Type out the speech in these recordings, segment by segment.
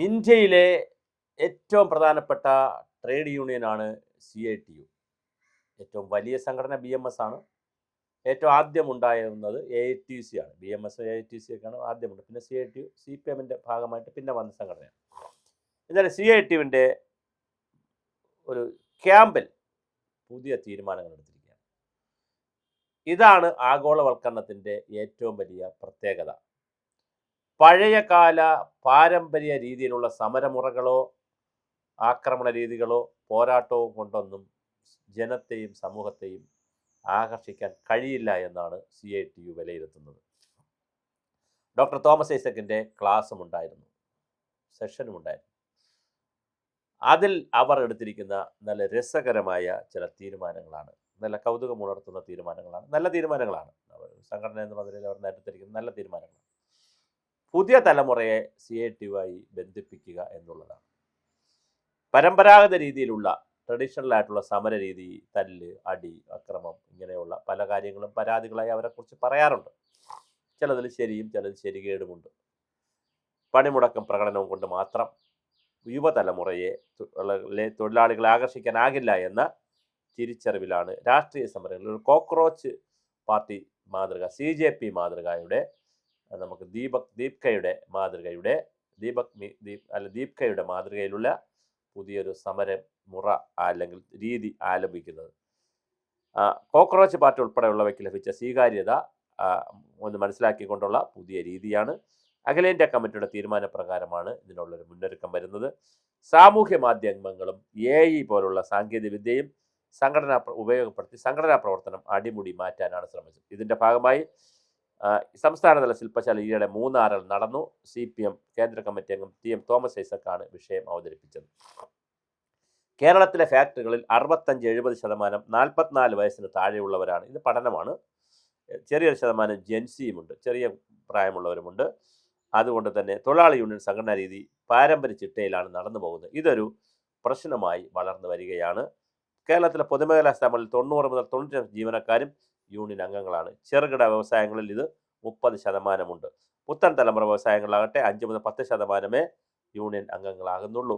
ഇന്ത്യയിലെ ഏറ്റവും പ്രധാനപ്പെട്ട ട്രേഡ് യൂണിയനാണ് CITU. ഏറ്റവും വലിയ സംഘടന BMS ആണ്. ഏറ്റവും ആദ്യം ഉണ്ടായിരുന്നത് AITC ആണ്. BMS AITC ഒക്കെയാണ് ആദ്യമുണ്ട്. പിന്നെ CITU CPMൻ്റെ ഭാഗമായിട്ട് പിന്നെ വന്ന സംഘടനയാണ്. എന്നാലും CITUവിൻ്റെ ഒരു ക്യാമ്പിൽ പുതിയ തീരുമാനങ്ങൾ എടുത്തിരിക്കുകയാണ്. ഇതാണ് ആഗോളവൽക്കരണത്തിൻ്റെ ഏറ്റവും വലിയ പ്രത്യേകത. പഴയകാല പാരമ്പര്യ രീതിയിലുള്ള സമരമുറകളോ ആക്രമണ രീതികളോ പോരാട്ടവും കൊണ്ടൊന്നും ജനത്തെയും സമൂഹത്തെയും ആകർഷിക്കാൻ കഴിയില്ല എന്നാണ് CITU വിലയിരുത്തുന്നത്. ഡോക്ടർ തോമസ് ഐസക്കിൻ്റെ ക്ലാസ്സും ഉണ്ടായിരുന്നു, സെഷനും ഉണ്ടായിരുന്നു. അതിൽ അവർ എടുത്തിരിക്കുന്ന നല്ല രസകരമായ ചില തീരുമാനങ്ങളാണ്, നല്ല കൗതുകമുണർത്തുന്ന തീരുമാനങ്ങളാണ്, നല്ല തീരുമാനങ്ങളാണ്. സംഘടന എന്ന് പറഞ്ഞാൽ അവർ എടുത്തിരിക്കുന്ന നല്ല തീരുമാനങ്ങളാണ്. പുതിയ തലമുറയെ CITUവായി ബന്ധിപ്പിക്കുക എന്നുള്ളതാണ്. പരമ്പരാഗത രീതിയിലുള്ള ട്രഡീഷണൽ ആയിട്ടുള്ള സമര രീതി, തല്ല്, അടി, അക്രമം, ഇങ്ങനെയുള്ള പല കാര്യങ്ങളും പരാതികളായി അവരെക്കുറിച്ച് പറയാറുണ്ട്. ചിലതിൽ ശരിയും ചിലതിൽ ശരികേടുമുണ്ട്. പണിമുടക്കം പ്രകടനവും കൊണ്ട് മാത്രം യുവതലമുറയെ തൊഴിലാളികളെ ആകർഷിക്കാനാകില്ല എന്ന തിരിച്ചറിവിലാണ് രാഷ്ട്രീയ സമരങ്ങളിൽ ഒരു കോക്രോച്ച് പാർട്ടി മാതൃക, CJP മാതൃകയുടെ, നമുക്ക് ദീപ്കയുടെ മാതൃകയിലുള്ള പുതിയൊരു സമരമുറ അല്ലെങ്കിൽ രീതി ആലപിക്കുന്നത്. കോക്രോച്ച് പാർട്ടി ഉൾപ്പെടെയുള്ളവയ്ക്ക് ലഭിച്ച സ്വീകാര്യത ഒന്ന് മനസ്സിലാക്കിക്കൊണ്ടുള്ള പുതിയ രീതിയാണ്. അഖിലേന്ത്യാ കമ്മിറ്റിയുടെ തീരുമാനപ്രകാരമാണ് ഇതിനുള്ളൊരു മുന്നൊരുക്കം വരുന്നത്. സാമൂഹ്യ മാധ്യമങ്ങളും AI പോലുള്ള സാങ്കേതിക വിദ്യയും ഉപയോഗപ്പെടുത്തി സംഘടനാ പ്രവർത്തനം അടിമുടി മാറ്റാനാണ് ശ്രമിച്ചത്. ഇതിൻ്റെ ഭാഗമായി സംസ്ഥാനതല ശില്പശാല ഈയിടെ മൂന്നാറിൽ നടന്നു. CPM കേന്ദ്ര കമ്മിറ്റി അംഗം TM തോമസ് ഐസക്കാണ് വിഷയം അവതരിപ്പിച്ചത്. കേരളത്തിലെ ഫാക്ടറികളിൽ 65-70% 44 വയസ്സിന് താഴെയുള്ളവരാണ്. ഇത് പഠനമാണ്. ചെറിയൊരു ശതമാനം ജെൻസിയുമുണ്ട്, ചെറിയ പ്രായമുള്ളവരുമുണ്ട്. അതുകൊണ്ട് തന്നെ തൊഴിലാളി യൂണിയൻ സംഘടനാ രീതി പാരമ്പര്യ ചിട്ടയിലാണ് നടന്നു പോകുന്നത്. ഇതൊരു പ്രശ്നമായി വളർന്നു വരികയാണ്. കേരളത്തിലെ പൊതുമേഖലാ സ്ഥാപനങ്ങളിൽ 90 മുതൽ 95 ജീവനക്കാരും യൂണിയൻ അംഗങ്ങളാണ്. ചെറുകിട വ്യവസായങ്ങളിൽ ഇത് 30%. പുത്തൻ തലമുറ വ്യവസായങ്ങളിലാകട്ടെ 5 മുതൽ 10% യൂണിയൻ അംഗങ്ങളാകുന്നുള്ളൂ.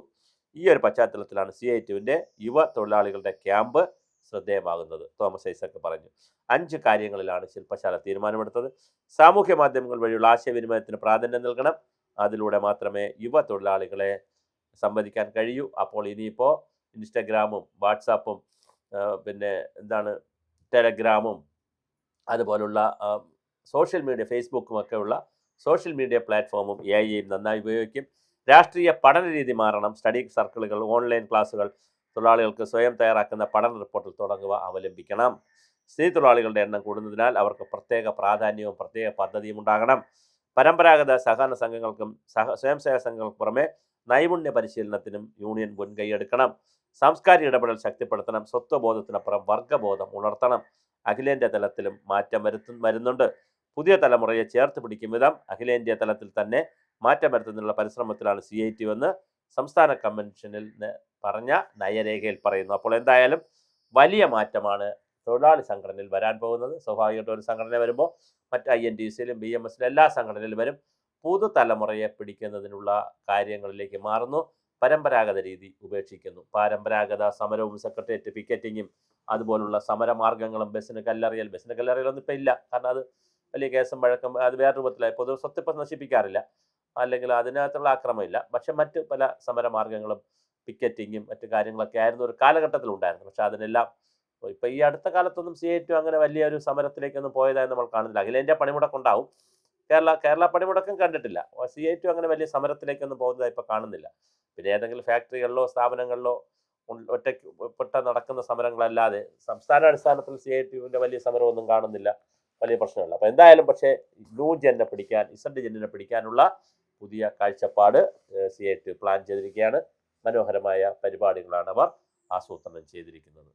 ഈ ഒരു പശ്ചാത്തലത്തിലാണ് CITUവിൻ്റെ യുവ തൊഴിലാളികളുടെ ക്യാമ്പ് ശ്രദ്ധേയമാകുന്നത്. തോമസ് ഐസക് പറഞ്ഞു. 5 കാര്യങ്ങളിലാണ് ശില്പശാല തീരുമാനമെടുത്തത്. സാമൂഹ്യ മാധ്യമങ്ങൾ വഴിയുള്ള ആശയവിനിമയത്തിന് പ്രാധാന്യം നൽകണം. അതിലൂടെ മാത്രമേ യുവ തൊഴിലാളികളെ സംവദിക്കാൻ കഴിയൂ. അപ്പോൾ ഇനിയിപ്പോൾ ഇൻസ്റ്റഗ്രാമും വാട്സാപ്പും പിന്നെ ടെലഗ്രാമും അതുപോലുള്ള സോഷ്യൽ മീഡിയ, ഫേസ്ബുക്കും ഒക്കെയുള്ള സോഷ്യൽ മീഡിയ പ്ലാറ്റ്ഫോമും AIയും നന്നായി ഉപയോഗിക്കും. രാഷ്ട്രീയ പഠന രീതി മാറണം. സ്റ്റഡി സർക്കിളുകൾ, ഓൺലൈൻ ക്ലാസുകൾ, തൊഴിലാളികൾക്ക് സ്വയം തയ്യാറാക്കുന്ന പഠന റിപ്പോർട്ടിൽ തുടങ്ങുക അവലംബിക്കണം. സ്ത്രീ തൊഴിലാളികളുടെ എണ്ണം കൂടുന്നതിനാൽ അവർക്ക് പ്രത്യേക പ്രാധാന്യവും പ്രത്യേക പദ്ധതിയും ഉണ്ടാകണം. പരമ്പരാഗത സഹകരണ സംഘങ്ങൾക്കും സ്വയം സേവക സംഘങ്ങൾക്കും പുറമെ നൈപുണ്യ പരിശീലനത്തിനും യൂണിയൻ മുൻകൈയെടുക്കണം. സാംസ്കാരിക ഇടപെടൽ ശക്തിപ്പെടുത്തണം. സ്വത്വബോധത്തിനപ്പുറം വർഗ്ഗബോധം ഉണർത്തണം. അഖിലേന്ത്യാ തലത്തിലും മാറ്റം വരുന്നുണ്ട്. പുതിയ തലമുറയെ ചേർത്ത് പിടിക്കും വിധം അഖിലേന്ത്യാ തലത്തിൽ തന്നെ മാറ്റം വരുത്തുന്നതിനുള്ള പരിശ്രമത്തിലാണ് CITU എന്ന് സംസ്ഥാന കൺവെൻഷനിൽ പറഞ്ഞ നയരേഖയിൽ പറയുന്നു. അപ്പോൾ എന്തായാലും വലിയ മാറ്റമാണ് തൊഴിലാളി സംഘടനയിൽ വരാൻ പോകുന്നത്. സ്വാഭാവികമായിട്ട് ഒരു സംഘടന വരുമ്പോൾ മറ്റ് INTUCയിലും BMSലും എല്ലാ സംഘടനയിലും വരും. പുതുതലമുറയെ പിടിക്കുന്നതിനുള്ള കാര്യങ്ങളിലേക്ക് മാറുന്നു. പരമ്പരാഗത രീതി ഉപേക്ഷിക്കുന്നു. പരമ്പരാഗത സമരവും സെക്രട്ടേറിയറ്റ് പിക്കറ്റിങ്ങും അതുപോലുള്ള സമരമാർഗങ്ങളും ബസ്സിന് കല്ലെറിയലൊന്നും ഇപ്പം ഇല്ല. കാരണം അത് വലിയ കേസും വഴക്കം, അത് വേറെ രൂപത്തിലായി. പൊതു സ്വത്ത് ഇപ്പം നശിപ്പിക്കാറില്ല, അല്ലെങ്കിൽ അതിനകത്തുള്ള ആക്രമമില്ല. പക്ഷെ മറ്റ് പല സമരമാർഗങ്ങളും പിക്കറ്റിങ്ങും മറ്റു കാര്യങ്ങളൊക്കെ ആയിരുന്നു ഒരു കാലഘട്ടത്തിലുണ്ടായിരുന്നു. പക്ഷെ അതിനെല്ലാം ഇപ്പം ഈ അടുത്ത കാലത്തൊന്നും CITU അങ്ങനെ വലിയൊരു സമരത്തിലേക്കൊന്നും പോയതായി നമ്മൾ കാണുന്നില്ല. അഖിലേന്ത്യാ പണിമുടക്കുണ്ടാവും, കേരള പണിമുടക്കം കണ്ടിട്ടില്ല. CITU അങ്ങനെ വലിയ സമരത്തിലേക്കൊന്നും പോകുന്നതായി ഇപ്പോൾ കാണുന്നില്ല. പിന്നെ ഏതെങ്കിലും ഫാക്ടറികളിലോ സ്ഥാപനങ്ങളിലോ ഒറ്റപ്പെട്ട നടക്കുന്ന സമരങ്ങളല്ലാതെ സംസ്ഥാന അടിസ്ഥാനത്തിൽ CITUവിൻ്റെ വലിയ സമരമൊന്നും കാണുന്നില്ല, വലിയ പ്രശ്നമല്ല. അപ്പോൾ എന്തായാലും പക്ഷേ ന്യൂ ജെന്നിനെ പിടിക്കാൻ, Z പിടിക്കാനുള്ള പുതിയ കാഴ്ചപ്പാട് CITU പ്ലാൻ ചെയ്തിരിക്കുകയാണ്. മനോഹരമായ പരിപാടികളാണ് അവർ ആസൂത്രണം ചെയ്തിരിക്കുന്നത്.